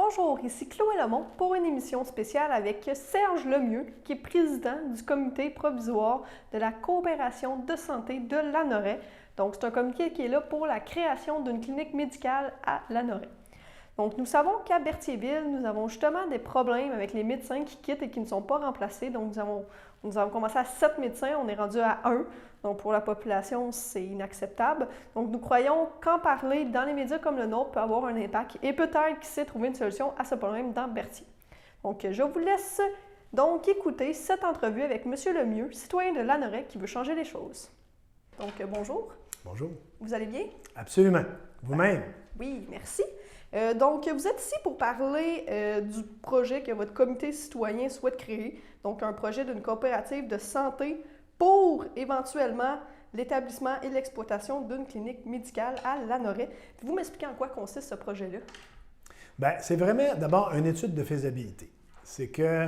Bonjour, ici Chloé Lamont pour une émission spéciale avec Serge Lemieux, qui est président du comité provisoire de la coopération de santé de Lanoraie. Donc, c'est un comité qui est là pour la création d'une clinique médicale à Lanoraie. Donc, nous savons qu'à Berthierville, nous avons justement des problèmes avec les médecins qui quittent et qui ne sont pas remplacés. Donc, nous avons commencé à 7 médecins, on est rendu à 1. Donc, pour la population, c'est inacceptable. Donc, nous croyons qu'en parler dans les médias comme le nôtre peut avoir un impact et peut-être, qui sait, trouver une solution à ce problème dans Berthier. Donc, je vous laisse donc écouter cette entrevue avec M. Lemieux, citoyen de Lanoraie qui veut changer les choses. Donc, bonjour. Bonjour. Vous allez bien? Absolument. Vous-même? Oui, merci. Donc, vous êtes ici pour parler du projet que votre comité citoyen souhaite créer, donc un projet d'une coopérative de santé pour éventuellement l'établissement et l'exploitation d'une clinique médicale à Lanoraie. Vous m'expliquez en quoi consiste ce projet-là? Bien, c'est vraiment d'abord une étude de faisabilité. C'est que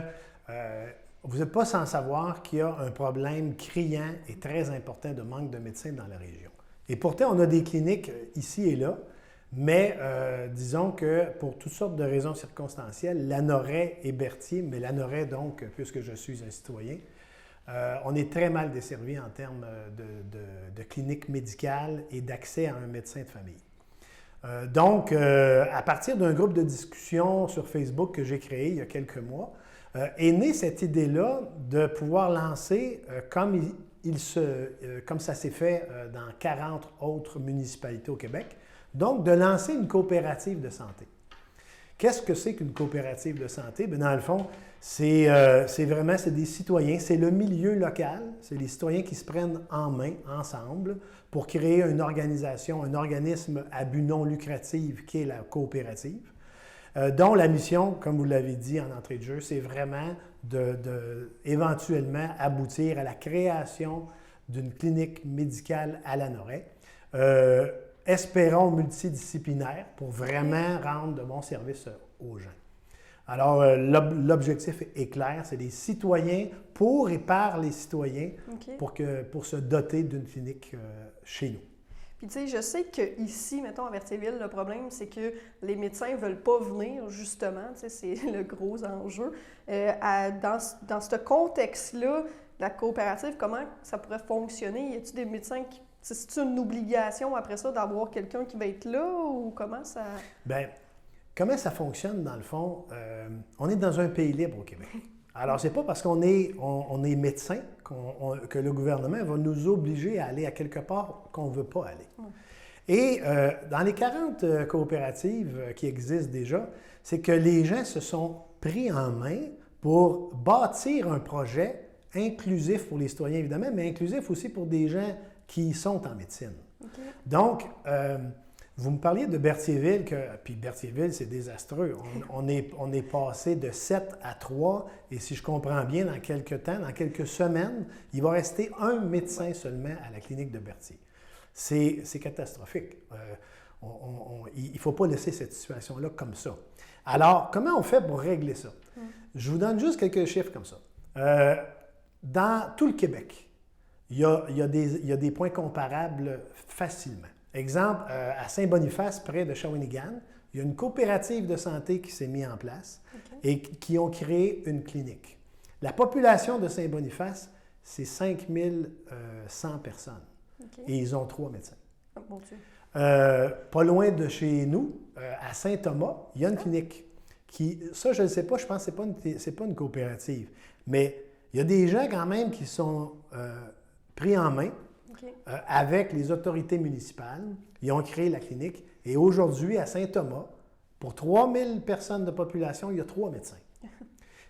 vous n'êtes pas sans savoir qu'il y a un problème criant et très important de manque de médecins dans la région. Et pourtant, on a des cliniques ici et là, mais disons que pour toutes sortes de raisons circonstancielles, Lanoraie et Berthier, mais Lanoraie donc, puisque je suis un citoyen, on est très mal desservi en termes de clinique médicale et d'accès à un médecin de famille. Donc, à partir d'un groupe de discussion sur Facebook que j'ai créé il y a quelques mois, est née cette idée-là de pouvoir lancer, comme ça s'est fait dans 40 autres municipalités au Québec, donc de lancer une coopérative de santé. Qu'est-ce que c'est qu'une coopérative de santé? Bien, dans le fond, c'est des citoyens, c'est le milieu local, c'est les citoyens qui se prennent en main ensemble pour créer une organisation, un organisme à but non lucratif qui est la coopérative, dont la mission, comme vous l'avez dit en entrée de jeu, c'est vraiment éventuellement aboutir à la création d'une clinique médicale à Lanoraie. Espérons multidisciplinaire pour vraiment rendre de bons services aux gens. Alors, l'objectif est clair, c'est des citoyens pour et par les citoyens pour se doter d'une clinique chez nous. Puis, tu sais, je sais qu'ici, mettons, à Berthierville, le problème, c'est que les médecins ne veulent pas venir, justement. Tu sais, c'est le gros enjeu. Dans ce contexte-là, la coopérative, comment ça pourrait fonctionner? Y a-t-il des médecins qui... C'est une obligation après ça d'avoir quelqu'un qui va être là ou comment ça... Bien, comment ça fonctionne dans le fond? On est dans un pays libre au Québec. Alors, c'est pas parce qu'on est médecin que le gouvernement va nous obliger à aller à quelque part qu'on ne veut pas aller. Et dans les 40 coopératives qui existent déjà, c'est que les gens se sont pris en main pour bâtir un projet inclusif pour les citoyens, évidemment, mais inclusif aussi pour des gens qui sont en médecine. Okay. Donc, vous me parliez de Berthierville, puis Berthierville, c'est désastreux. On est passé de 7 à 3, et si je comprends bien, dans quelques temps, dans quelques semaines, il va rester un médecin seulement à la clinique de Berthier. C'est catastrophique. Il ne faut pas laisser cette situation-là comme ça. Alors, comment on fait pour régler ça? Je vous donne juste quelques chiffres comme ça. Dans tout le Québec, il y a des points comparables facilement. Exemple, à Saint-Boniface, près de Shawinigan, il y a une coopérative de santé qui s'est mise en place et qui ont créé une clinique. La population de Saint-Boniface, c'est 5100 personnes. Et ils ont 3 médecins. Oh, mon Dieu. Pas loin de chez nous, à Saint-Thomas, il y a une clinique ça, je ne sais pas, je pense que ce n'est pas une coopérative, mais il y a des gens quand même qui sont pris en main avec les autorités municipales. Ils ont créé la clinique et aujourd'hui, à Saint-Thomas, pour 3000 personnes de population, il y a 3 médecins.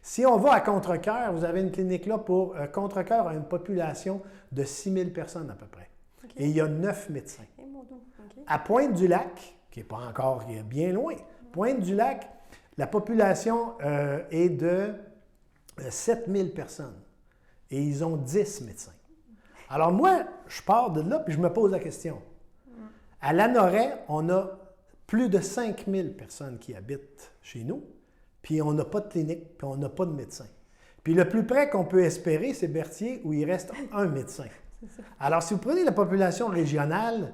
Si on va à Contrecœur, vous avez une clinique là pour Contrecœur a une population de 6000 personnes à peu près. Et il y a 9 médecins. À Pointe-du-Lac, qui n'est pas encore qui est bien loin, Pointe-du-Lac, la population est de 7000 personnes et ils ont 10 médecins. Alors moi, je pars de là puis je me pose la question. À Lanoraie, on a plus de 5000 personnes qui habitent chez nous, puis on n'a pas de clinique, puis on n'a pas de médecin. Puis le plus près qu'on peut espérer, c'est Berthier, où il reste un médecin. Alors, si vous prenez la population régionale,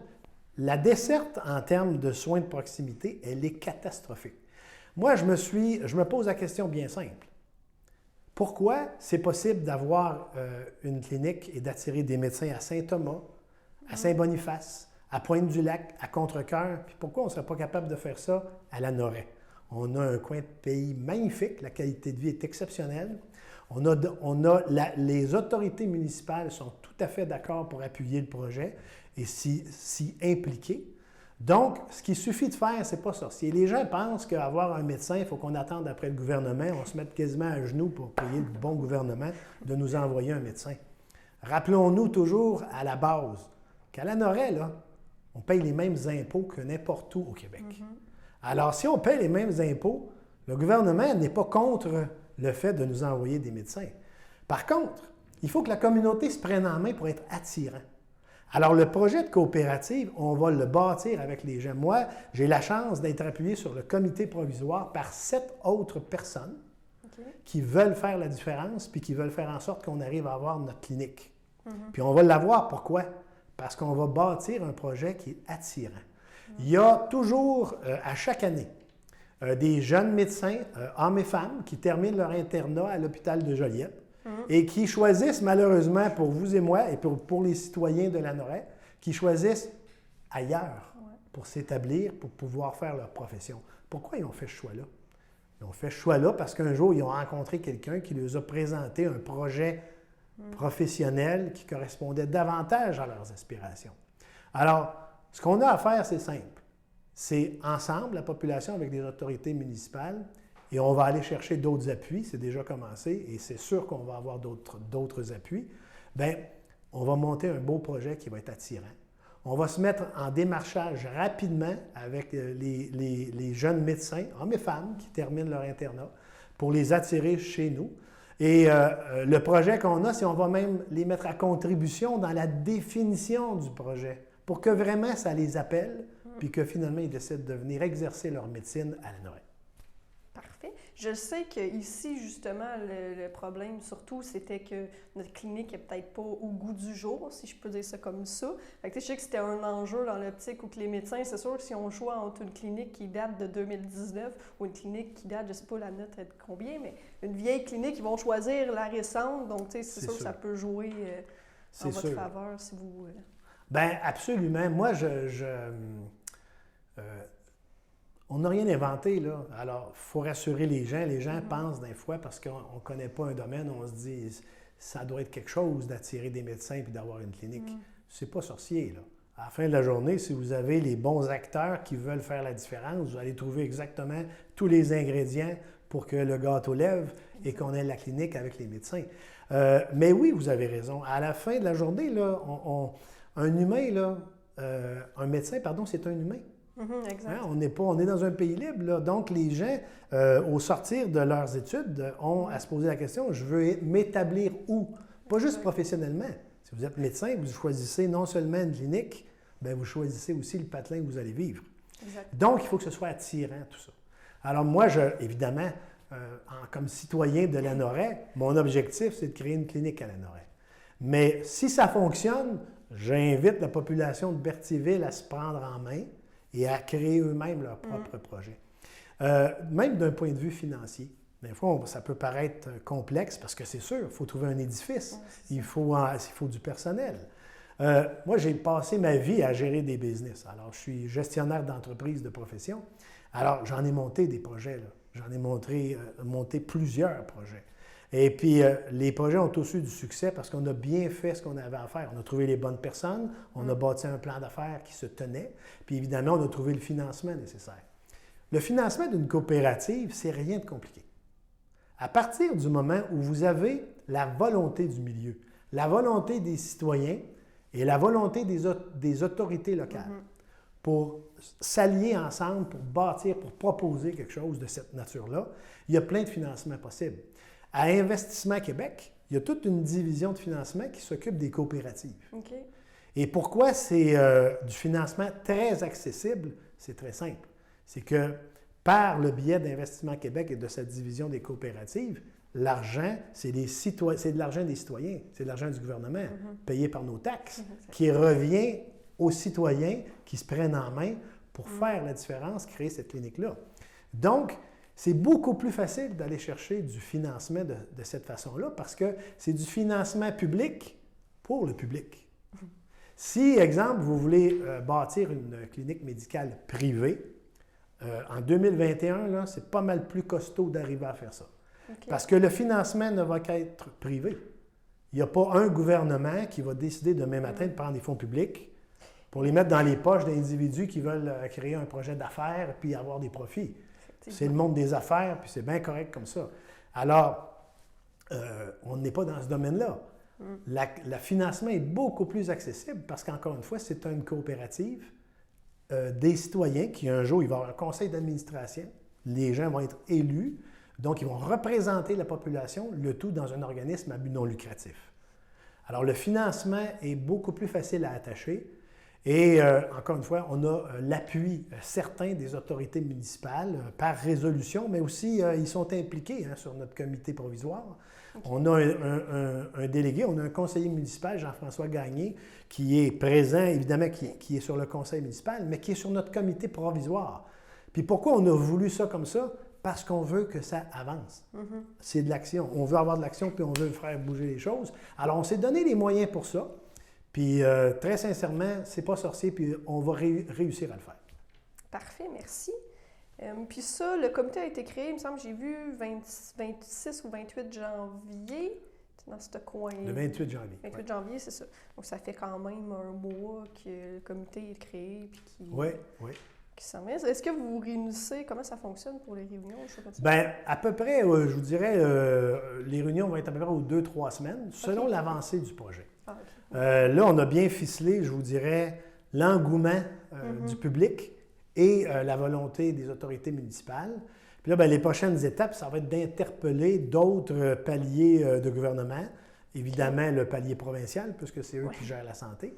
la desserte en termes de soins de proximité, elle est catastrophique. Moi, je me pose la question bien simple. Pourquoi c'est possible d'avoir une clinique et d'attirer des médecins à Saint-Thomas, à Saint-Boniface, à Pointe-du-Lac, à Contrecœur, puis pourquoi on ne serait pas capable de faire ça à Lanoraie? On a un coin de pays magnifique, la qualité de vie est exceptionnelle. Les autorités municipales sont tout à fait d'accord pour appuyer le projet et s'y impliquer. Donc, ce qu'il suffit de faire, c'est pas sorcier. Les gens pensent qu'avoir un médecin, il faut qu'on attende après le gouvernement, on se mette quasiment à genoux pour payer le bon gouvernement de nous envoyer un médecin. Rappelons-nous toujours à la base qu'à Lanoraie, là, on paye les mêmes impôts que n'importe où au Québec. Alors, si on paye les mêmes impôts, le gouvernement n'est pas contre le fait de nous envoyer des médecins. Par contre, il faut que la communauté se prenne en main pour être attirant. Alors, le projet de coopérative, on va le bâtir avec les gens. Moi, j'ai la chance d'être appuyé sur le comité provisoire par 7 autres personnes qui veulent faire la différence puis qui veulent faire en sorte qu'on arrive à avoir notre clinique. Puis on va l'avoir. Pourquoi? Parce qu'on va bâtir un projet qui est attirant. Il y a toujours, à chaque année, des jeunes médecins, hommes et femmes, qui terminent leur internat à l'hôpital de Joliette et qui choisissent, malheureusement pour vous et moi et pour les citoyens de Lanoraie, qui choisissent ailleurs pour s'établir, pour pouvoir faire leur profession. Pourquoi ils ont fait ce choix-là? Ils ont fait ce choix-là parce qu'un jour, ils ont rencontré quelqu'un qui leur a présenté un projet professionnel qui correspondait davantage à leurs aspirations. Alors, ce qu'on a à faire, c'est simple. C'est ensemble, la population, avec des autorités municipales, et on va aller chercher d'autres appuis, c'est déjà commencé, et c'est sûr qu'on va avoir d'autres appuis. Bien, on va monter un beau projet qui va être attirant. On va se mettre en démarchage rapidement avec les jeunes médecins, hommes et femmes, qui terminent leur internat, pour les attirer chez nous. Et le projet qu'on a, c'est qu'on va même les mettre à contribution dans la définition du projet, pour que vraiment ça les appelle, puis que finalement ils décident de venir exercer leur médecine à Lanoraie. Parfait. Je sais qu'ici, justement, le problème surtout, c'était que notre clinique n'est peut-être pas au goût du jour, si je peux dire ça comme ça. Fait que, je sais que c'était un enjeu dans l'optique où que les médecins, c'est sûr que si on choisit entre une clinique qui date de 2019 ou une clinique qui date, je ne sais pas la note est de combien, mais une vieille clinique, ils vont choisir la récente. Donc, c'est sûr que ça peut jouer en votre faveur si vous... Bien, absolument. Moi, on n'a rien inventé, là. Alors, il faut rassurer les gens. Les gens pensent des fois, parce qu'on ne connaît pas un domaine, on se dit ça doit être quelque chose d'attirer des médecins et d'avoir une clinique. C'est pas sorcier, là. À la fin de la journée, si vous avez les bons acteurs qui veulent faire la différence, vous allez trouver exactement tous les ingrédients pour que le gâteau lève et qu'on ait la clinique avec les médecins. Mais oui, vous avez raison. À la fin de la journée, là, un humain, là, un médecin, pardon, c'est un humain. Exact. Hein? On est dans un pays libre, là. Donc, les gens, au sortir de leurs études, ont à se poser la question, je veux m'établir où? Pas juste professionnellement. Si vous êtes médecin, vous choisissez non seulement une clinique, bien, vous choisissez aussi le patelin où vous allez vivre. Exact. Donc, il faut que ce soit attirant, tout ça. Alors, moi, évidemment, comme citoyen de Lanoraie, mon objectif, c'est de créer une clinique à Lanoraie. Mais si ça fonctionne, j'invite la population de Berthierville à se prendre en main et à créer eux-mêmes leur propre projet. Même d'un point de vue financier. Des fois, ça peut paraître complexe parce que c'est sûr, il faut trouver un édifice, il faut du personnel. Moi, j'ai passé ma vie à gérer des business. Alors, je suis gestionnaire d'entreprise de profession. Alors, j'en ai monté des projets, là. J'en ai monté plusieurs projets. Et puis, les projets ont tous eu du succès parce qu'on a bien fait ce qu'on avait à faire. On a trouvé les bonnes personnes, on a bâti un plan d'affaires qui se tenait, puis évidemment, on a trouvé le financement nécessaire. Le financement d'une coopérative, c'est rien de compliqué. À partir du moment où vous avez la volonté du milieu, la volonté des citoyens et la volonté des autorités locales pour s'allier ensemble, pour bâtir, pour proposer quelque chose de cette nature-là, il y a plein de financements possibles. À Investissement Québec, il y a toute une division de financement qui s'occupe des coopératives. Okay. Et pourquoi c'est du financement très accessible? C'est très simple. C'est que par le biais d'Investissement Québec et de sa division des coopératives, l'argent, c'est de l'argent des citoyens, c'est de l'argent du gouvernement, payé par nos taxes, qui revient aux citoyens qui se prennent en main pour faire la différence, créer cette clinique-là. Donc, C'est beaucoup plus facile d'aller chercher du financement de cette façon-là parce que c'est du financement public pour le public. Si, exemple, vous voulez bâtir une clinique médicale privée, en 2021, là, c'est pas mal plus costaud d'arriver à faire ça. Okay. Parce que le financement ne va qu'être privé. Il n'y a pas un gouvernement qui va décider demain matin de prendre des fonds publics pour les mettre dans les poches d'individus qui veulent créer un projet d'affaires puis avoir des profits. C'est le monde des affaires, puis c'est bien correct comme ça. Alors, on n'est pas dans ce domaine-là. Le financement est beaucoup plus accessible parce qu'encore une fois, c'est une coopérative des citoyens qui, un jour, il va y avoir un conseil d'administration, les gens vont être élus, donc ils vont représenter la population, le tout dans un organisme à but non lucratif. Alors, le financement est beaucoup plus facile à attacher. Et encore une fois, on a l'appui certain des autorités municipales par résolution, mais aussi ils sont impliqués sur notre comité provisoire. Okay. On a un délégué, on a un conseiller municipal, Jean-François Gagné, qui est présent, évidemment, qui est sur le conseil municipal, mais qui est sur notre comité provisoire. Puis pourquoi on a voulu ça comme ça? Parce qu'on veut que ça avance. C'est de l'action. On veut avoir de l'action, puis on veut faire bouger les choses. Alors, on s'est donné les moyens pour ça. Puis, très sincèrement, c'est pas sorcier, puis on va réussir à le faire. Parfait, merci. Puis ça, le comité a été créé, il me semble, j'ai vu 26 ou 28 janvier, dans ce coin. Le 28 janvier. 28 janvier, c'est ça. Donc, ça fait quand même un mois que le comité est créé, puis qui... Oui. Qui s'en met. Est-ce que vous vous réunissez? Comment ça fonctionne pour les réunions? Bien, à peu près, je vous dirais, les réunions vont être à peu près aux 2-3 semaines, selon l'avancée du projet. Ah, okay. Là, on a bien ficelé, je vous dirais, l'engouement du public et la volonté des autorités municipales. Puis là, bien, les prochaines étapes, ça va être d'interpeller d'autres paliers de gouvernement, évidemment le palier provincial, puisque c'est eux qui gèrent la santé,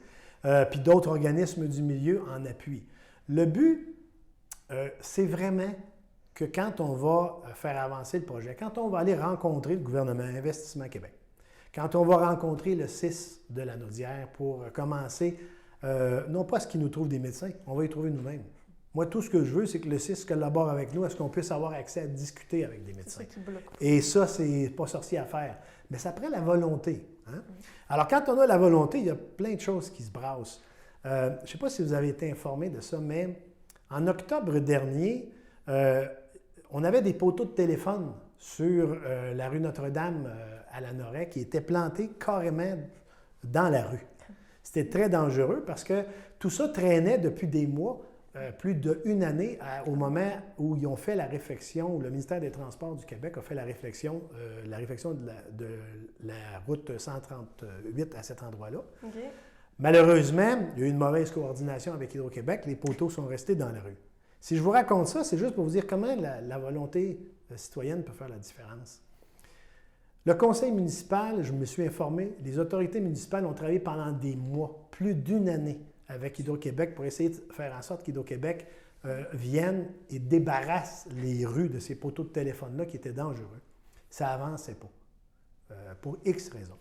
puis d'autres organismes du milieu en appui. Le but, c'est vraiment que quand on va faire avancer le projet, quand on va aller rencontrer le gouvernement Investissement Québec, quand on va rencontrer le CIS de la Naudière pour commencer, non pas ce qui nous trouve des médecins, on va y trouver nous-mêmes. Moi, tout ce que je veux, c'est que le CIS collabore avec nous, est-ce qu'on puisse avoir accès à discuter avec des médecins. C'est ça qui bloque. Et ça, c'est pas sorcier à faire. Mais ça prend la volonté. Hein? Alors, quand on a la volonté, il y a plein de choses qui se brassent. Je ne sais pas si vous avez été informé de ça, mais en octobre dernier, on avait des poteaux de téléphone sur la rue Notre-Dame à Lanoret qui étaient plantés carrément dans la rue. C'était très dangereux parce que tout ça traînait depuis des mois, plus d'une année, au moment où ils ont fait la réfection, où le ministère des Transports du Québec a fait la réfection de la route 138 à cet endroit-là. Okay. Malheureusement, il y a eu une mauvaise coordination avec Hydro-Québec. Les poteaux sont restés dans la rue. Si je vous raconte ça, c'est juste pour vous dire comment la volonté citoyenne peut faire la différence. Le conseil municipal, je me suis informé, les autorités municipales ont travaillé pendant des mois, plus d'une année, avec Hydro-Québec pour essayer de faire en sorte qu'Hydro-Québec vienne et débarrasse les rues de ces poteaux de téléphone-là qui étaient dangereux. Ça n'avançait pas, pour X raisons.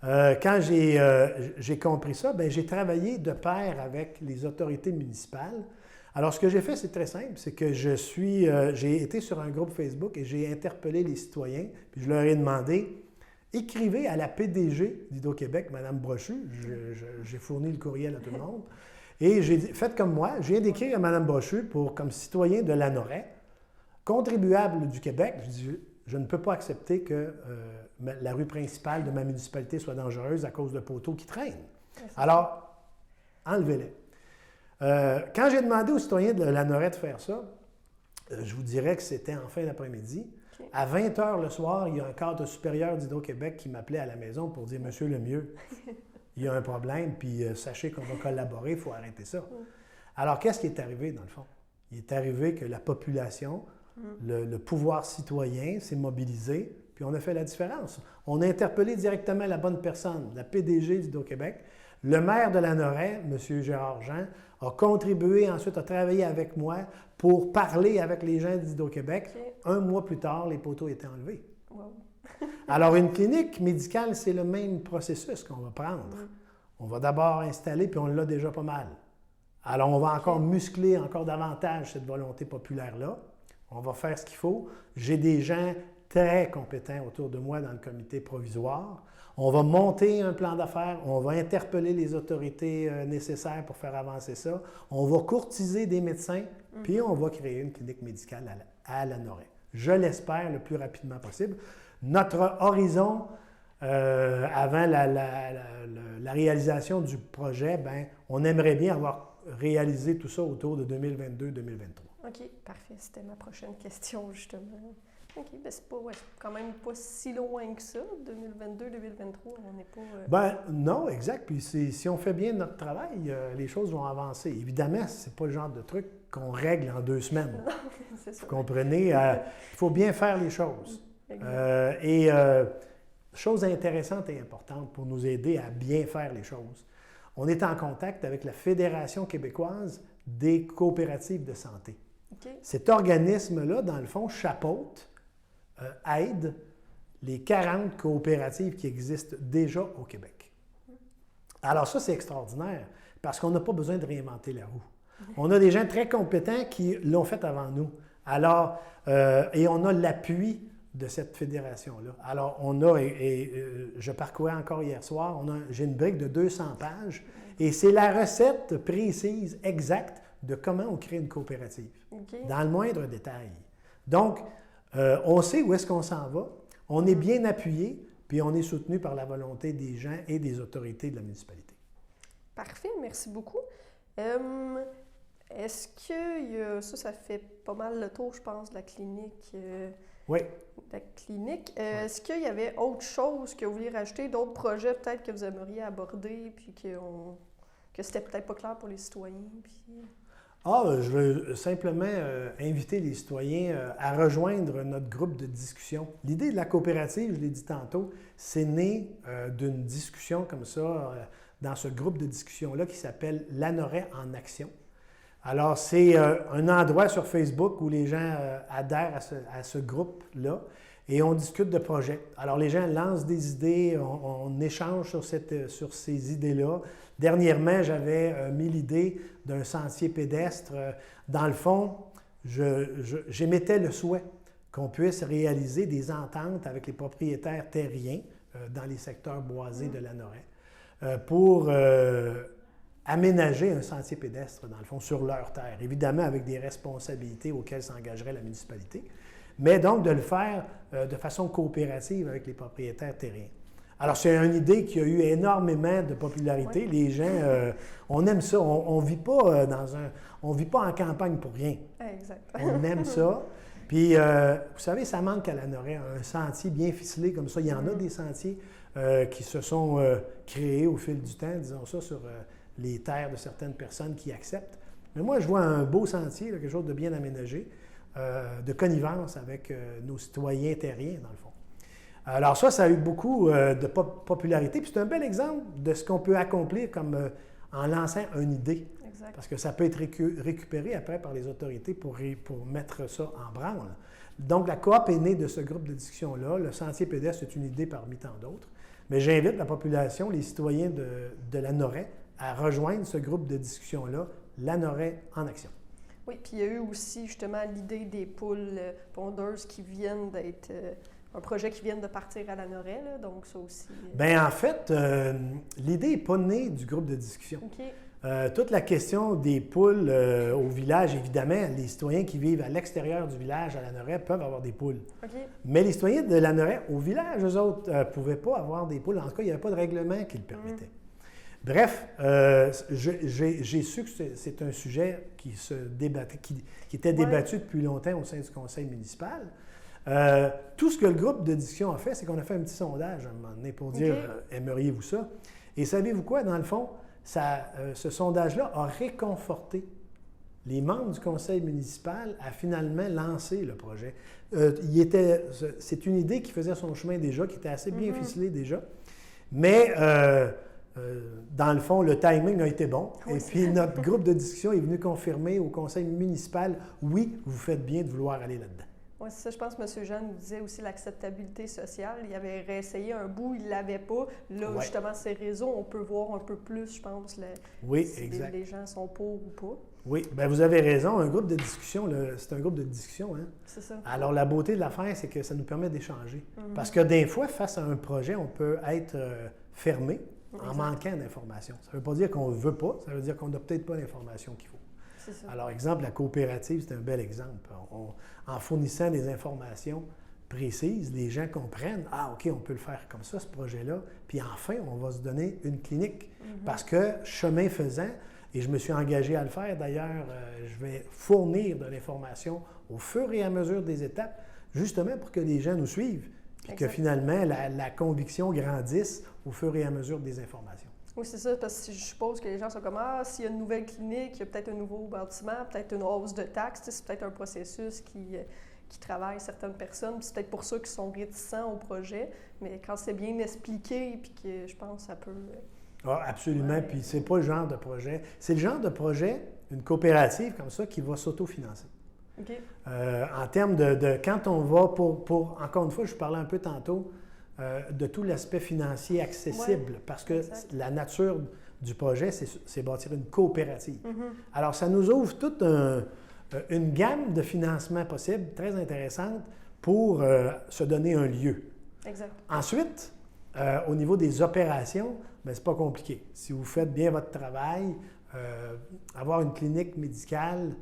Quand j'ai compris ça, bien, j'ai travaillé de pair avec les autorités municipales. Alors, ce que j'ai fait, c'est très simple, c'est que j'ai été sur un groupe Facebook et j'ai interpellé les citoyens, puis je leur ai demandé, écrivez à la PDG d'Hydro-Québec, Mme Brochu, j'ai fourni le courriel à tout le monde, et faites comme moi, je viens d'écrire à Mme Brochu comme citoyen de Lanoret, contribuable du Québec, je dis, je ne peux pas accepter que la rue principale de ma municipalité soit dangereuse à cause de poteaux qui traînent. Alors, enlevez-les. Quand j'ai demandé aux citoyens de Lanoret de faire ça, je vous dirais que c'était en fin d'après-midi. Okay. À 20 h le soir, il y a un cadre supérieur d'Hydro-Québec qui m'appelait à la maison pour dire « Monsieur Lemieux, il y a un problème, puis sachez qu'on va collaborer, il faut arrêter ça. » Alors, qu'est-ce qui est arrivé dans le fond? Il est arrivé que la population, le pouvoir citoyen s'est mobilisé, puis on a fait la différence. On a interpellé directement la bonne personne, la PDG d'Hydro-Québec. Le maire de Lanoret, M. Gérard Jean, a contribué ensuite à travailler avec moi pour parler avec les gens d'Hydro-Québec. Okay. Un mois plus tard, les poteaux étaient enlevés. Wow. Alors, une clinique médicale, c'est le même processus qu'on va prendre. On va d'abord installer, puis on l'a déjà pas mal. Alors, on va encore muscler encore davantage cette volonté populaire-là. On va faire ce qu'il faut. J'ai des gens très compétents autour de moi dans le comité provisoire. On va monter un plan d'affaires, on va interpeller les autorités nécessaires pour faire avancer ça. On va courtiser des médecins, puis on va créer une clinique médicale à Lanoraie. Je l'espère le plus rapidement possible. Notre horizon, avant la réalisation du projet, bien, on aimerait bien avoir réalisé tout ça autour de 2022-2023. OK, parfait. C'était ma prochaine question, justement. OK, bien c'est quand même pas si loin que ça. 2022-2023, on n'est pas... Ben non, exact. Puis si on fait bien notre travail, les choses vont avancer. Évidemment, c'est pas le genre de truc qu'on règle en 2 semaines. Non, c'est ça. Vous comprenez? Il faut bien faire les choses. Chose intéressante et importante pour nous aider à bien faire les choses. On est en contact avec la Fédération québécoise des coopératives de santé. Okay. Cet organisme-là, dans le fond, chapeaute, aide les 40 coopératives qui existent déjà au Québec. Alors ça, c'est extraordinaire, parce qu'on n'a pas besoin de réinventer la roue. On a des gens très compétents qui l'ont fait avant nous. Alors, et on a l'appui de cette fédération-là. Alors, on a, je parcourais encore hier soir, j'ai une brique de 200 pages, et c'est la recette précise, exacte, de comment on crée une coopérative, dans le moindre détail. Donc, on sait où est-ce qu'on s'en va, on est bien appuyé, puis on est soutenu par la volonté des gens et des autorités de la municipalité. Parfait, merci beaucoup. Est-ce que ça fait pas mal le tour, je pense, de la clinique? Oui. La clinique. Est-ce qu'il y avait autre chose que vous vouliez rajouter, d'autres projets peut-être que vous aimeriez aborder, puis que c'était peut-être pas clair pour les citoyens? Puis... je veux simplement inviter les citoyens à rejoindre notre groupe de discussion. L'idée de la coopérative, je l'ai dit tantôt, c'est né d'une discussion comme ça, dans ce groupe de discussion-là qui s'appelle Lanoraie en action. Alors, c'est un endroit sur Facebook où les gens adhèrent à ce groupe-là et on discute de projets. Alors, les gens lancent des idées, on échange sur ces idées-là. Dernièrement, j'avais mis l'idée d'un sentier pédestre. Dans le fond, j'émettais le souhait qu'on puisse réaliser des ententes avec les propriétaires terriens dans les secteurs boisés de Lanoraie pour aménager un sentier pédestre, dans le fond, sur leur terre, évidemment avec des responsabilités auxquelles s'engagerait la municipalité, mais donc de le faire de façon coopérative avec les propriétaires terriens. Alors, c'est une idée qui a eu énormément de popularité. Oui. Les gens, on aime ça. On vit pas on vit pas en campagne pour rien. Exact. On aime ça. Puis, vous savez, ça manque à Lanoraie, un sentier bien ficelé comme ça. Il y en a des sentiers qui se sont créés au fil du temps, disons ça, sur les terres de certaines personnes qui acceptent. Mais moi, je vois un beau sentier, là, quelque chose de bien aménagé, de connivence avec nos citoyens terriens, dans le fond. Alors ça a eu beaucoup de popularité. Puis c'est un bel exemple de ce qu'on peut accomplir comme en lançant une idée. Exact. Parce que ça peut être récupéré après par les autorités pour mettre ça en branle. Donc la coop est née de ce groupe de discussion-là. Le sentier pédestre est une idée parmi tant d'autres. Mais j'invite la population, les citoyens de Lanoraie, à rejoindre ce groupe de discussion-là, Lanoraie en action. Oui, puis il y a eu aussi justement l'idée des poules pondeuses qui viennent d'être... un projet qui vient de partir à Lanoraie, là, donc ça aussi... Bien, en fait, l'idée n'est pas née du groupe de discussion. Okay. Toute la question des poules au village, évidemment, les citoyens qui vivent à l'extérieur du village à Lanoraie peuvent avoir des poules. Okay. Mais les citoyens de Lanoraie au village, eux autres, ne pouvaient pas avoir des poules. En tout cas, il n'y avait pas de règlement qui le permettait. Bref, j'ai su que c'est un sujet qui était débattu depuis longtemps au sein du conseil municipal. Tout ce que le groupe de discussion a fait, c'est qu'on a fait un petit sondage à un moment donné pour dire aimeriez-vous ça? Et savez-vous quoi? Dans le fond, ce sondage-là a réconforté les membres du conseil municipal à finalement lancer le projet. C'est une idée qui faisait son chemin déjà, qui était assez bien ficelée déjà, mais dans le fond, le timing a été bon. Oui, et puis notre groupe de discussion est venu confirmer au conseil municipal, oui, vous faites bien de vouloir aller là-dedans. Oui, c'est ça. Je pense que M. Jean nous disait aussi l'acceptabilité sociale. Il avait réessayé un bout, il ne l'avait pas. Là, Ouais. justement, ces réseaux, on peut voir un peu plus, je pense, Oui, si exact. les gens sont pour ou pas. Oui, bien, vous avez raison. Un groupe de discussion, c'est un groupe de discussion, hein? C'est ça. Alors, la beauté de l'affaire, c'est que ça nous permet d'échanger. Parce que des fois, face à un projet, on peut être fermé en manquant d'informations. Ça ne veut pas dire qu'on ne veut pas, ça veut dire qu'on n'a peut-être pas l'information qu'il faut. C'est ça. Alors, exemple, la coopérative, c'est un bel exemple. En fournissant des informations précises, les gens comprennent, ah, OK, on peut le faire comme ça, ce projet-là, puis enfin, on va se donner une clinique. Parce que, chemin faisant, et je me suis engagé à le faire d'ailleurs, je vais fournir de l'information au fur et à mesure des étapes, justement pour que les gens nous suivent, puis que finalement, la conviction grandisse au fur et à mesure des informations. Oui, c'est ça, parce que je suppose que les gens sont comme, ah, s'il y a une nouvelle clinique, il y a peut-être un nouveau bâtiment, peut-être une hausse de taxes, c'est peut-être un processus qui travaille certaines personnes, puis c'est peut-être pour ça qu'ils sont réticents au projet, mais quand c'est bien expliqué, puis que je pense que ça peut... Ah, absolument, Ouais. puis c'est pas le genre de projet. C'est le genre de projet, une coopérative comme ça, qui va s'autofinancer. OK. En termes de quand on va encore une fois, je parlais un peu tantôt de tout l'aspect financier accessible, parce que la nature du projet, c'est bâtir une coopérative. Alors, ça nous ouvre toute une gamme de financements possibles, très intéressante, pour se donner un lieu. Exact. Ensuite, au niveau des opérations, bien, c'est pas compliqué. Si vous faites bien votre travail, avoir une clinique médicale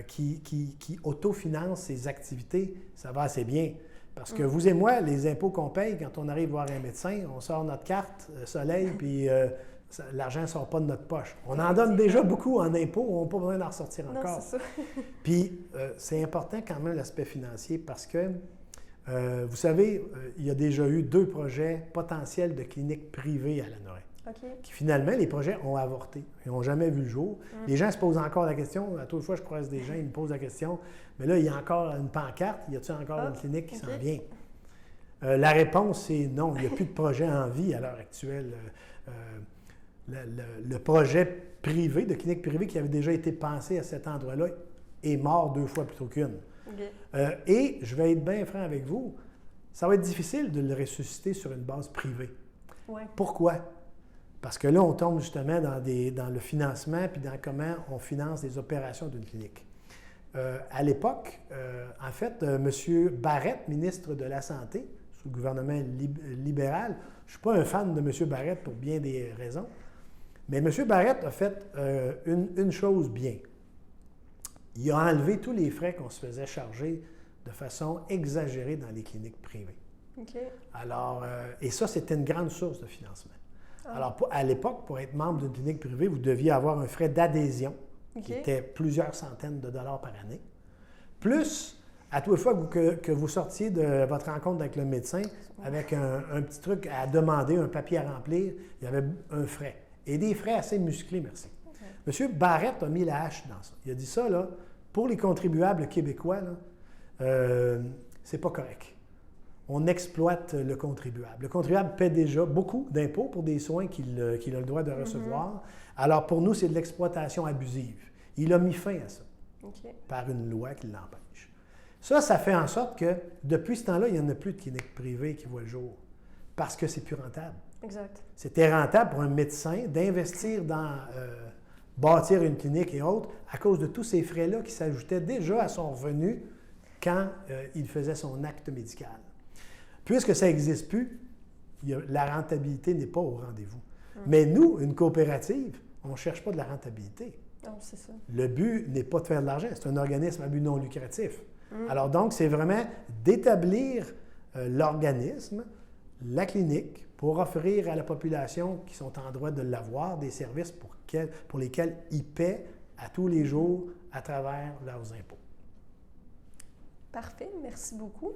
qui autofinance ses activités, ça va assez bien. Parce que vous et moi, les impôts qu'on paye quand on arrive voir un médecin, on sort notre carte soleil, puis l'argent ne sort pas de notre poche. On en donne déjà beaucoup en impôts, on n'a pas besoin d'en ressortir encore. Non, c'est ça. Puis c'est important quand même l'aspect financier parce que, vous savez, il y a déjà eu 2 projets potentiels de cliniques privées à la Noret. OK. Qui finalement, les projets ont avorté. Ils n'ont jamais vu le jour. Les gens se posent encore la question. À toute fois, je croise des gens, ils me posent la question. Mais là, il y a encore une pancarte. Y a-t-il encore une clinique qui s'en vient? La réponse, c'est non. Il n'y a plus de projet en vie à l'heure actuelle. Le projet privé, de clinique privée qui avait déjà été pensé à cet endroit-là, est mort 2 fois plutôt qu'une. OK. Et je vais être bien franc avec vous, ça va être difficile de le ressusciter sur une base privée. Ouais. Pourquoi? Parce que là, on tombe justement dans le financement puis dans comment on finance les opérations d'une clinique. À l'époque, en fait, M. Barrette, ministre de la Santé, sous le gouvernement libéral, je ne suis pas un fan de M. Barrette pour bien des raisons, mais M. Barrette a fait une chose bien. Il a enlevé tous les frais qu'on se faisait charger de façon exagérée dans les cliniques privées. OK. Alors, et ça, c'était une grande source de financement. Alors, à l'époque, pour être membre d'une clinique privée, vous deviez avoir un frais d'adhésion qui était plusieurs centaines de dollars par année. Plus, à toute fois que vous sortiez de votre rencontre avec le médecin avec un petit truc à demander, un papier à remplir, il y avait un frais. Et des frais assez musclés, merci. M. Barrette a mis la hache dans ça. Il a dit ça, là, pour les contribuables québécois, c'est pas correct. On exploite le contribuable. Le contribuable paie déjà beaucoup d'impôts pour des soins qu'il a le droit de recevoir. Alors, pour nous, c'est de l'exploitation abusive. Il a mis fin à ça par une loi qui l'empêche. Ça fait en sorte que, depuis ce temps-là, il n'y en a plus de cliniques privées qui voient le jour parce que c'est plus rentable. Exact. C'était rentable pour un médecin d'investir dans bâtir une clinique et autres à cause de tous ces frais-là qui s'ajoutaient déjà à son revenu quand il faisait son acte médical. Puisque ça n'existe plus, la rentabilité n'est pas au rendez-vous. Mais nous, une coopérative, on ne cherche pas de la rentabilité. Non, c'est ça. Le but n'est pas de faire de l'argent, c'est un organisme à but non lucratif. Alors donc, c'est vraiment d'établir l'organisme, la clinique, pour offrir à la population qui sont en droit de l'avoir des services pour lesquels ils paient à tous les jours à travers leurs impôts. Parfait, merci beaucoup.